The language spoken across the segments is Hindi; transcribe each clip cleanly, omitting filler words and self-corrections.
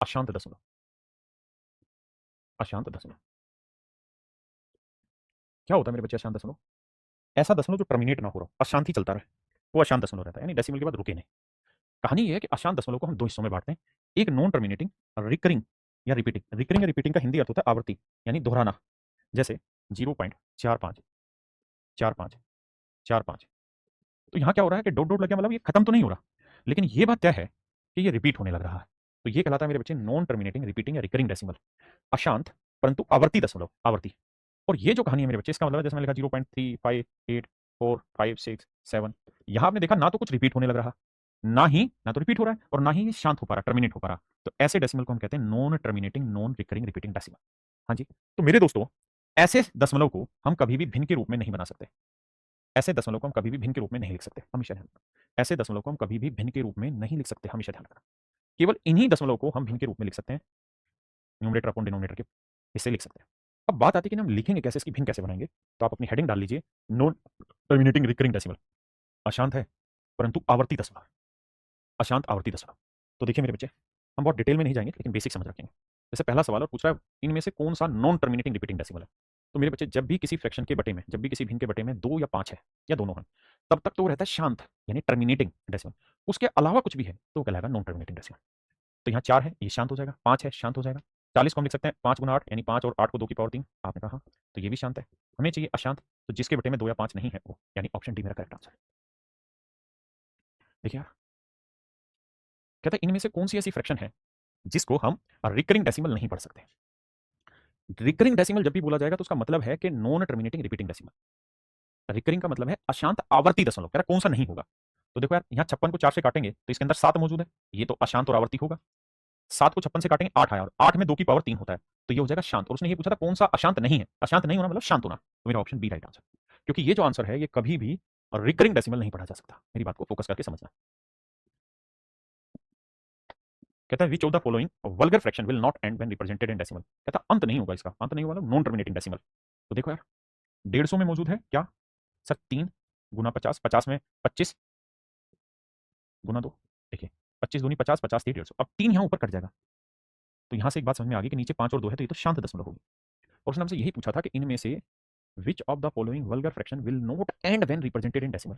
अशांत दशमलव, अशांत दशमलव। क्या होता है मेरे बच्चे अशांत दशमलव? ऐसा दशमलव जो टर्मिनेट ना हो रहा, अशांत ही चलता रहे, वो अशांत दशमलव रहता है, यानी डेसिमल के बाद रुके नहीं। कहानी ये है कि अशांत दशमलव को हम दो हिस्सों में बांटते हैं, एक नॉन टर्मिनेटिंग, रिकरिंग या रिपीटिंग। रिकरिंग या रिपीटिंग का हिंदी अर्थ होता है आवर्ती, यानी दोहराना। जैसे 0.45 45 45। तो यहाँ क्या हो रहा है कि डॉट डॉट लग गया, मतलब ये खत्म तो नहीं हो रहा, लेकिन ये बात तय है कि ये रिपीट होने लग रहा है। तो ये कहलाता है मेरे बच्चे नॉन टर्मिनेटिंग, रिपीटिंग या रिकरिंग डेसिमल, अशांत परंतु आवर्ती दशमलव, आवर्ती। और ये जो कहानी है मेरे बच्चे, इसका मतलब है जैसे मैंने लिखा 0.358 4 5 6 7, यहां आपने देखा ना तो कुछ रिपीट होने लग रहा, ना तो रिपीट हो रहा है और ना ही शांत हो पा रहा, टर्मिनेट हो पा रहा। तो ऐसे डेसिमल को हम कहते हैं non terminating, non recurring, repeating decimal. हाँ जी। तो मेरे दोस्तों, ऐसे दशमलव को हम कभी भी भिन्न के रूप में नहीं बना सकते। ऐसे दशमलव को हम कभी भी भिन्न के रूप में नहीं लिख सकते, हमेशा ध्यान रखना। ऐसे दशमलव को हम कभी भी भिन्न के रूप में नहीं लिख सकते, हमेशा ध्यान रखना। केवल इन्हीं दशमलव को हम भिन्न के रूप में लिख सकते हैं, न्यूमरेटर अपॉन डिनोमिनेटर के हिस्से लिख सकते हैं। अब बात आती है कि हम लिखेंगे कैसे, इसकी भिन्न कैसे बनाएंगे। तो आप अपनी हेडिंग डाल लीजिए, नॉन टर्मिनेटिंग रिकरिंग डेसिमल, अशांत है परंतु आवर्ती दशमलव, अशांत आवर्ती दशमलव। तो देखिए मेरे बच्चे, हम बहुत डिटेल में नहीं जाएंगे, लेकिन बेसिक समझ रखेंगे। जैसे पहला सवाल और पूछ रहा है इनमें से कौन सा नॉन टर्मिनेटिंग रिपीटिंग डेसिमल है। तो मेरे बच्चे, जब भी किसी फ्रैक्शन के बटे में, जब भी किसी भिन्न के बटे में 2 या 5 है या दोनों हैं, तब तक तो वो रहता है शांत, यानी टर्मिनेटिंग डेसिमल। उसके अलावा कुछ भी है तो वो कहलाएगा नॉन टर्मिनेटिंग डेसिमल। तो यहाँ 4 है, ये शांत हो जाएगा, 5 है, शांत हो जाएगा। 40 को हम लिख सकते हैं 5 गुना 8, यानी 5 और 8 को 2 की पावर 3, आपने कहा हाँ, तो ये भी शांत है। हमें चाहिए अशांत, तो जिसके बटे में 2 या 5 नहीं है वो, यानी ऑप्शन डी मेरा करेक्ट आंसर है। देखिए यार, कहता है इनमें से कौन सी ऐसी फ्रैक्शन है जिसको हम रिकरिंग डेसिमल नहीं पढ़ सकते। रिकरिंग डेसिमल जब भी बोला जाएगा तो उसका मतलब है कि non terminating repeating decimal. Recurring का मतलब है अशांत आवर्ती दशमलव, कह रहा कौन सा नहीं होगा। तो देखो यार, यहाँ 56 को 4 से काटेंगे तो इसके अंदर 7 मौजूद है, ये तो अशांत और आवर्ती होगा। 7 को 56 से काटेंगे 8 आया, और 8 में 2 की पावर 3 होता है, तो ये हो जाएगा शांत। और उसने ये पूछा था कौन सा अशांत नहीं है, अशांत नहीं होना मतलब शांत होना, तो मेरा ऑप्शन बी राइट आंसर। क्योंकि ये जो आंसर है ये कभी भी रिकरिंग डेसिमल नहीं पढ़ा जा सकता, मेरी बात को फोकस करके समझना। कहता है which of the following vulgar fraction will not and when represented in decimal. कहता अंत नहीं होगा, इसका अंत नहीं होगा, नॉन टर्मिनेटिंग डेसिमल। तो देखो यार, 150 में मौजूद है क्या सर, 3 गुना 50, 50 में 25 गुना 2, देखिए 25 दूनी 50, 50 थी 150, अब 3 यहाँ ऊपर कट जाएगा। तो यहाँ से एक बात समझ में आ गई कि नीचे 5 और 2 है, तो ये तो शांत दशमलव होगी। और उसने हमसे यही पूछा था कि इनमें से which of the following vulgar fraction will not and when represented in decimal.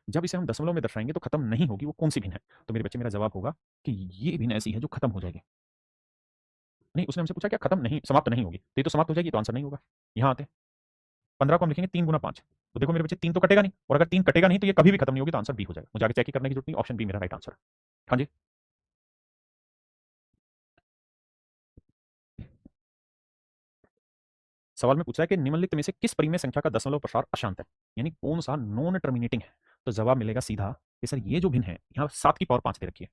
जब इसे हम दशमलव में दर्शाएंगे तो खत्म नहीं होगी, वो कौन सी भिन्न है। तो मेरे बच्चे, मेरा जवाब होगा कि ये भिन्न ऐसी है जो खत्म हो जाएगी। नहीं, उसने हमसे पूछा क्या खत्म नहीं, समाप्त नहीं होगी, तो ये तो समाप्त हो जाएगी, तो आंसर नहीं होगा। यहाँ आते 15 को हम लिखेंगे 3 गुना 5, तो देखो मेरे बच्चे 3 तो कटेगा नहीं, और अगर 3 कटेगा नहीं तो ये कभी भी खत्म नहीं होगी, तो आंसर बी हो जाएगा। मुझे आगे चेक ही करने की जरूरत नहीं, ऑप्शन बी मेरा राइट आंसर है। हाँ जी। सवाल में पूछा है कि निम्नलिखित में से किस परिमेय संख्या का दशमलव प्रसार अशांत है, यानी कौन सा नॉन टर्मिनेटिंग है। तो जवाब मिलेगा सीधा कि सर ये जो भिन्न है, यहाँ 7 की पावर 5 दे रखी है,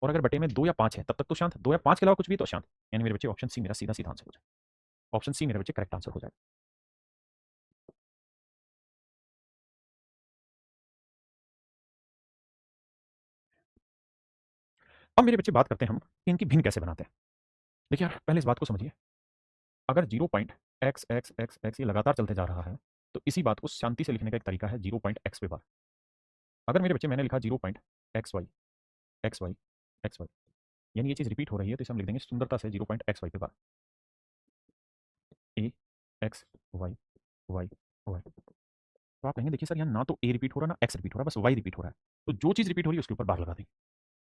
और अगर बटे में 2 या 5 है तब तक तो शांत, 2 या 5 के अलावा कुछ भी तो अशांत। यानी मेरे बच्चे ऑप्शन सी मेरा सीधा सीधा आंसर हो जाएगा, ऑप्शन सी मेरे बच्चे करेक्ट आंसर हो जाएगा। अब मेरे बच्चे बात करते हैं हम कि इनकी भिन्न कैसे बनाते हैं। देखिए यार, पहले इस बात को समझिए, अगर 0.x x x x ये लगातार चलते जा रहा है, तो इसी बात को शांति से लिखने का एक तरीका है 0.x पे बार। अगर मेरे बच्चे मैंने लिखा 0.xy x y x y, यानी ये चीज रिपीट हो रही है, तो इसे हम लिख देंगे सुंदरता से 0.xy पे बार, ए एक्स वाई वाई वाई। तो आप कहेंगे देखिए सर, यहाँ ना तो ए रिपीट हो रहा, ना एक्स रिपीट हो रहा, बस वाई रिपीट हो रहा है, तो जो चीज रिपीट हो रही है उसके ऊपर बार लगा देंगे।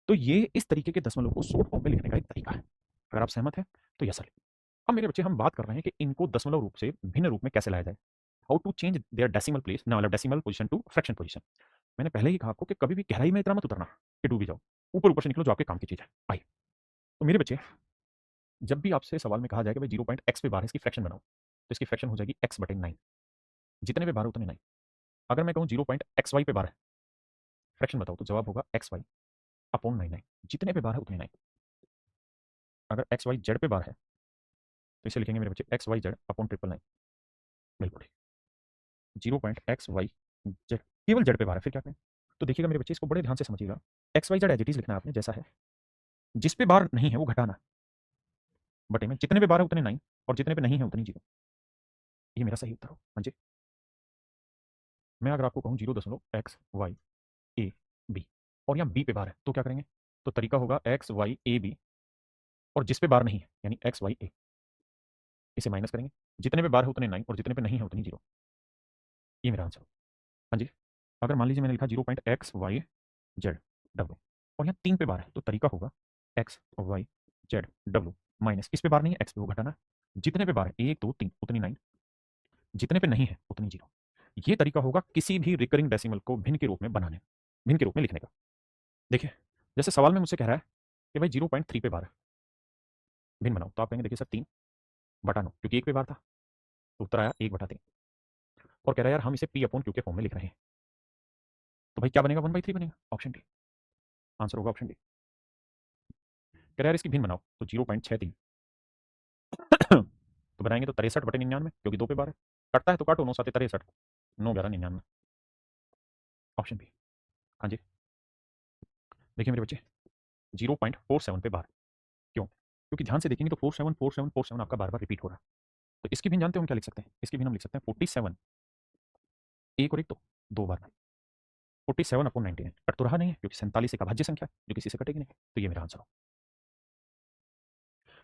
तो ये इस तरीके के दशमलव को शॉर्ट फॉर्म में लिखने का एक तरीका है। अगर आप सहमत हैं तो यस सर। अब मेरे बच्चे, हम बात कर रहे हैं कि इनको दशमलव रूप से भिन्न रूप में कैसे लाया जाए, how to change their decimal place, ना मतलब decimal position to fraction position. मैंने पहले ही कहा आपको कि कभी भी गहराई में इतना मत उतरना कि डूब ही जाओ, ऊपर ऊपर से निकलो जो आपके काम की चीज है। आइए, तो मेरे बच्चे, जब भी आपसे सवाल में कहा जाए कि भाई 0.x पे बार है, इसकी फ्रैक्शन बनाओ, तो इसकी फ्रैक्शन हो जाएगी x/9, जितने पे बार है उतने 9। अगर मैं कहूँ 0.xy पे बार है, फ्रैक्शन बताओ, तो जवाब होगा xy/9, जितने पे बार है उतने 9। अगर xy/z पे बार है, तो इसे लिखेंगे मेरे बच्चे xyz/999। बिल्कुल ठीक। 0.xyz, केवल जेड पे बार है, फिर क्या करें। तो देखिएगा मेरे बच्चे, इसको बड़े ध्यान से समझिएगा, X Y Z as it is लिखना है आपने जैसा है, जिस पे बार नहीं है वो घटाना, बटे में जितने पे बार है उतने 9, और जितने पे नहीं है उतनी 0। ये मेरा सही उत्तर हो। हाँ जी। मैं अगर आपको कहूँ 0.x y a b, और यहाँ b पे बार है, तो क्या करेंगे। तो तरीका होगा x y a b, और जिस पे बार नहीं है यानी एक्स वाई ए, इसे माइनस करेंगे, जितने पे बार है उतने 9 और जितने पे नहीं है उतनी 0। ये मेरा आंसर। हाँ जी। अगर मान लीजिए मैंने लिखा 0.xyz डब्ल्यू और यहाँ 3 पे बार है तो तरीका होगा X Y Z W minus, इस पे बार नहीं है एक्स पे वो घटाना, जितने पे बार है 1 2 3 उतनी 9, जितने पे नहीं है उतनी 0। ये तरीका होगा किसी भी रिकरिंग डेसिमल को भिन्न के रूप में बनाने, भिन्न के रूप में लिखने का। देखिए जैसे सवाल में मुझसे कह रहा है कि भाई 0.3 पे बार है, भिन्न बनाओ, तो आप कहेंगे देखिए सर 3/9 क्योंकि 1 पे बार था, तो उत्तर आया 1/3। और कह रहा है यार हम इसे पी अपॉन क्यू के फॉर्म में लिख रहे हैं, तो भाई क्या बनेगा 1/3 बनेगा, ऑप्शन डी आंसर होगा, ऑप्शन डी। कह रहा है यार इसकी भिन्न बनाओ, तो 0.63 तो बनाएंगे तो 63/99 क्योंकि 2 पे बार है, कटता है तो काटो, 9 7 63, 9 11 99, ऑप्शन बी। हाँ जी। देखिए मेरे बच्चे 0.47 पे बार, क्यों? क्योंकि ध्यान से देखेंगे तो 47 47 47 आपका बार बार रिपीट हो रहा है, तो इसकी भिन्न जानते हो हम क्या लिख सकते हैं, इसकी भिन्न हम लिख सकते हैं 47, एक और एक तो 2 बार में 47/99, कट तो रहा नहीं है क्योंकि 47 एक अभाज्य संख्या है जो किसी से कटेगी नहीं, तो ये मेरा आंसर हो।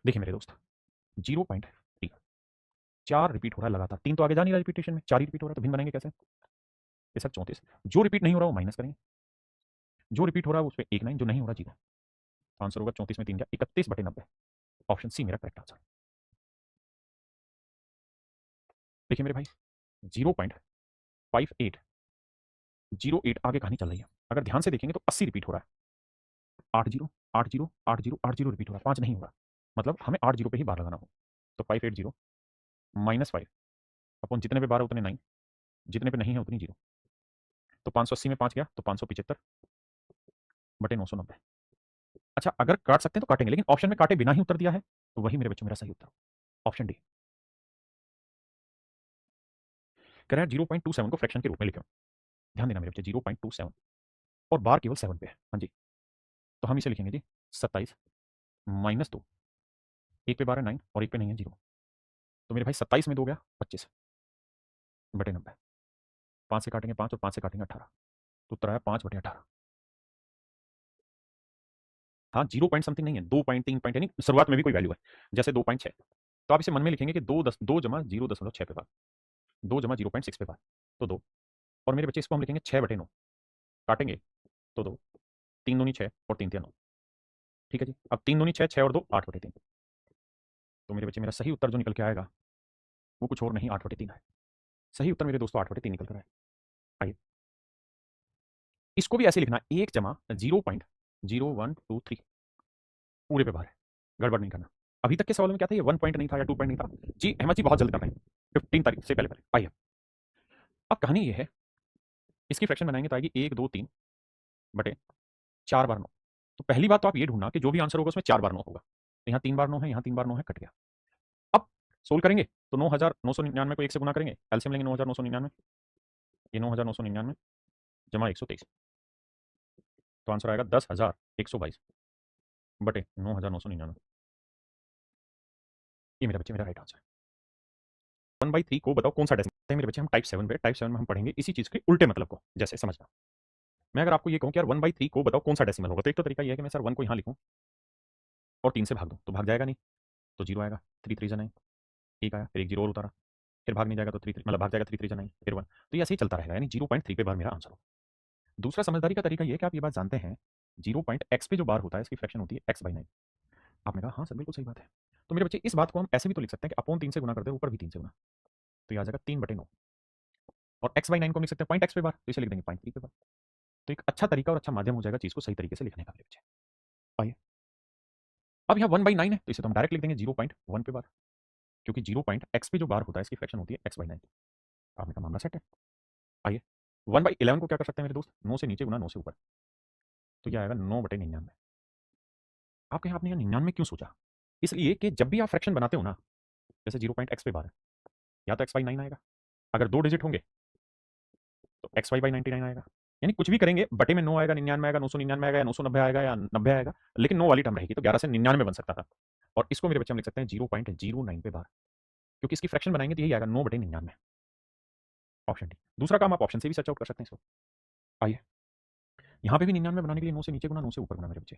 देखिए मेरे दोस्त 0.3 4 रिपीट हो रहा है लगातार, 3 तो आगे जा नहीं रहा रिपीटेशन में, 4 ही रिपीट हो रहा है, तो भिन्न बनेंगे कैसे? ये सर 34, जो रिपीट नहीं हो रहा वो माइनस करेंगे, जो रिपीट हो रहा है उस पर 1 9, जो नहीं हो रहा 0, आंसर होगा 34 में 3 क्या 31/90, ऑप्शन सी मेरा करेक्ट आंसर। देखिए मेरे भाई 0.58 08 आगे कहानी चल रही है, अगर ध्यान से देखेंगे तो 80 रिपीट हो रहा है, 80 80 80 80 रिपीट हो रहा है, 5 नहीं हो रहा, मतलब हमें 80 पे ही बार लगाना हो, तो 580 -5 अपन जितने पे बार है उतने 9, जितने पे नहीं है उतनी 0, तो 580 में 5 गया तो 575/990। अच्छा अगर काट सकते हैं तो काटेंगे, लेकिन ऑप्शन में काटे बिना ही उत्तर दिया है, तो वही मेरे बच्चों मेरा सही उत्तर, ऑप्शन डी। कह रहा है 0.27 को फ्रैक्शन के रूप में लिखो, ध्यान देना मेरे बच्चे 0.27 और बार केवल 7 पे है, हाँ जी, तो हम इसे लिखेंगे जी 27 -2, एक पे बार है 9 और एक पे नहीं है 0, तो मेरे भाई 27 में 2 गया 25/90, 5 से काटेंगे 5 और 5 से काटेंगे 18, तो उत्तर आया 5/18। हाँ 0 पॉइंट समथिंग नहीं है, 2 पॉइंट 3 पॉइंट यानी शुरुआत में भी कोई वैल्यू है, जैसे 2.6, तो आप इसे मन में लिखेंगे कि 2 जमा 0.6 पे बार, 2 जमा 0.6 पे बार, तो 2, और मेरे बच्चे इसको हम लिखेंगे 6/9, काटेंगे तो 2, 3 दूनी 6 और 3 9, ठीक है जी, अब 3 दूनी 6, 6 और 2 8/3, तो मेरे बच्चे मेरा सही उत्तर जो निकल के आएगा वो कुछ और नहीं 8/3 है, सही उत्तर मेरे दोस्तों 8/3 निकल कर आए। आइए इसको भी ऐसे लिखना 1 जमा 0.0123 पूरे पे बार है, गड़बड़ नहीं करना। अभी तक के सवाल में क्या था, ये 1 पॉइंट नहीं था या 2 पॉइंट नहीं था जी, अहमद जी बहुत जल्द कर रहे हैं, 15 तारीख से पहले पहले। आइए अब कहानी ये है, इसकी फ्रैक्शन बनाएंगे तो आएगी 1 2 3 बटे 4 बार 9, तो पहली बात तो आप ये ढूंढना कि जो भी आंसर होगा उसमें 4 बार 9 होगा, तो यहाँ 3 बार 9 है, यहाँ 3 बार 9 है, कट गया। अब सोल्व करेंगे तो 9,999 को 1 से गुना करेंगे, एलसीएम लेंगे 9,999, ये 9,999 जमा 123, तो आंसर आएगा 10,122 बटे 9,999, ये मेरे बच्चे मेरा राइट आंसर है। 1/3 को बताओ कौन सा डेसिमल है मेरे बच्चे, हम टाइप 7 पे, टाइप 7 में हम पढ़ेंगे इसी चीज के उल्टे मतलब को, जैसे समझना, मैं अगर आपको ये कहूं कि यार 1/3 को बताओ कौन सा डेसिमल होगा, तो एक तो तरीका ये है कि मैं सर 1 को यहाँ लिखूं और 3 से भाग दूं, तो भाग जाएगा नहीं, तो 0 आएगा, 3 3 9, एक आया, फिर एक 0 और उतारा, फिर भाग नहीं जाएगा तो 3 मतलब भाग जाएगा 3 3 9 फिर 1, तो ये ऐसे ही चलता रहेगा, यानी 0.3 पे बार मेरा आंसर होगा। दूसरा समझदारी का तरीका ये है कि आप ये बात जानते हैं 0.x पे जो बार होता है इसकी फ्रैक्शन होती है x/9, आपने कहा हाँ सर बिल्कुल सही बात है, तो मेरे बच्चे इस बात को हम ऐसे भी तो लिख सकते हैं कि अपॉन 3 से गुना कर दे, ऊपर भी 3 से गुना, तो ये आ जाएगा 3/9, और x/9 को लिख सकते हैं पॉइंट एक्स पे बार, तो इसे लिख देंगे पॉइंट 3 पे बार, तो एक अच्छा तरीका और अच्छा माध्यम हो जाएगा चीज को सही तरीके से लिखने का मेरे बच्चे। आइए अब यहाँ 1/9 है तो इसे तो हम डायरेक्ट लिख देंगे 0.1 पे बार, क्योंकि 0.x पे जो बार होता है इसकी फ्रैक्शन होती है x/9, आपने कहा मामला सेट है। आइए 1/11 को क्या कर सकते हैं मेरे दोस्त, 9 से नीचे गुना 9 से ऊपर, तो यह आएगा 9/99। आप कहें आपने यहाँ 99 क्यों सोचा, इसलिए कि जब भी आप फ्रैक्शन बनाते हो ना, जैसे 0.x पे बार है, या तो x/9 आएगा, अगर 2 डिजिट होंगे तो xy/99 आएगा, यानी कुछ भी करेंगे बटे में 9 आएगा, 99 आएगा, 999 आएगा, या 990 आएगा, या 90 आएगा, लेकिन 9 वाली टर्म रहेगी, तो 11 से 99 बन सकता था, और इसको मेरे बच्चे हम लिख सकते हैं 0.09 पे बार, क्योंकि इसकी फ्रैक्शन बनाएंगे तो यही आएगा 9/99, ऑप्शन डी। दूसरा काम आप ऑप्शन से भी सर्च आउट कर सकते हैं इसको। आइए यहाँ पे भी 99 बनाने के लिए 9 से नीचे गुना 9 से ऊपर गुना मेरे बच्चे,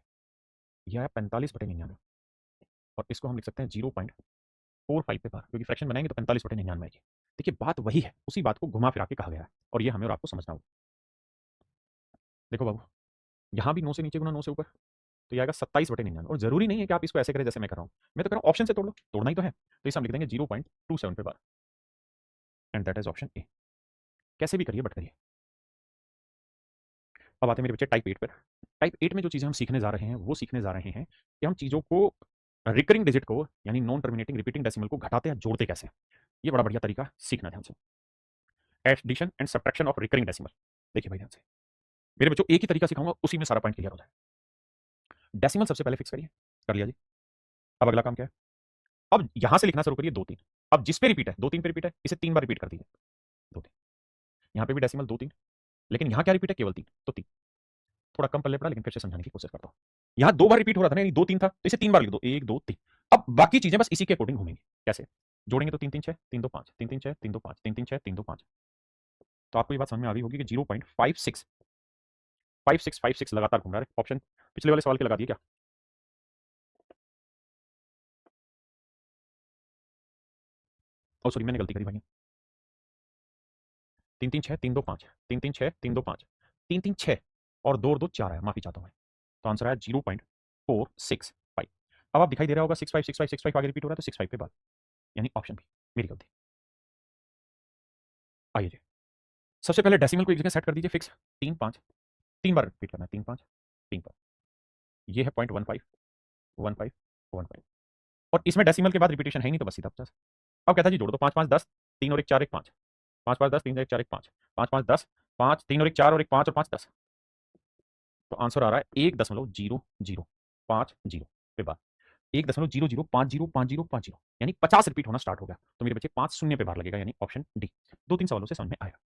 यह आया 45/99, और इसको हम लिख सकते हैं 0.45 पे बार, क्योंकि फ्रैक्शन बनाएंगे तो 45/99 आएगी। देखिए बात वही है, उसी बात को घुमा फिरा के कहा गया है और ये हमें और आपको समझना होगा। देखो बाबू, यहाँ भी 9 से नीचे गुना 9 से ऊपर, तो ये आएगा 27/99। और जरूरी नहीं है कि आप इसको ऐसे करें जैसे मैं कर रहा हूँ, मैं तो कह रहा हूँ ऑप्शन से तोड़ लो, तोड़ना ही तो है। तो इसे हम लिख देंगे 0.27 पे बार, and that is option A. कैसे भी करिए बट करिए। अब आते हैं मेरे बच्चे टाइप 8 पर। टाइप 8 में जो चीज़ें हम सीखने जा रहे हैं वो सीखने जा रहे हैं कि हम चीज़ों को, रिकरिंग डिजिट को यानी नॉन टर्मिनेटिंग रिपीटिंग डेसिमल को घटाते हैं जोड़ते कैसे हैं। ये बड़ा बढ़िया तरीका सीखना ध्यान से। Addition and subtraction of recurring decimal. देखिए भाई ध्यान से मेरे बच्चों, एक ही तरीका सिखाऊंगा, उसी में सारा पॉइंट क्लियर हो जाए। डेसिमल सबसे पहले फिक्स करिए, कर लिया जी। अब अगला काम क्या है, अब यहां से लिखना शुरू करिए 2 3। अब जिस पे रिपीट है 2 3 पे रिपीट है, इसे 3 बार रिपीट कर दीजिए, 2 3। यहां पे भी डेसिमल 2 3, लेकिन यहां क्या रिपीट है, केवल 3, तो 3। थोड़ा कम पल्ले पड़ा, लेकिन फिर से समझाने की कोशिश करता हूं। यहां 2 बार रिपीट हो रहा था ना, यानी 2 3 था, तो इसे 3 बार लिख दो, 1 2 3। अब बाकी चीजें बस इसी के अकॉर्डिंग घूमेंगी। कैसे जोड़ेंगे, तो 3 3 6 3 2 5, 3 3 6 3 2 5, 3 3 6 3 2 5। तो आपको ये बात समझ में आ गई होगी कि 0.56 लगातार घूम रहा है। ऑप्शन पिछले वाले सवाल के लगा दिए क्या? ओ सॉरी, मैंने गलती करी भाई। 3 3 6 3 2 5, 3 3 6 3 2 5, 3 3 6 और 2 और 2 4 आया, माफी चाहता हूं मैं। तो आंसर आया 0.465। अब आप दिखाई दे रहा होगा 6 5 6 5 6 5 आगे रिपीट हो रहा है, तो 6 5 पे बाद, यानी ऑप्शन बी। मेरी गलती। आइए जी, सबसे पहले डेसिमल को एक जगह सेट कर दीजिए फिक्स, 3 5। 3 बार रिपीट करना है, 3 5 3 5। ये है 0.15 15 15। और इसमें डेसिमल के बाद रिपीटेशन है ही नहीं, तो बस सीधा 50। अब कहता है जी जोड़ दो, 5 5 10, 3 और 1 4 1 5, 5 5 10 3 1 4 1 5, 5 5 10, 5 3 और 1 4 और 1 5 और 5 10। तो आंसर आ रहा है 1.0050 पे बार, 1.00505050, यानी 50 रिपीट होना स्टार्ट हो गया। तो मेरे बच्चे 5 शून्य पे बार लगेगा, यानी ऑप्शन डी। 2 3 सवालों से समझ में आया।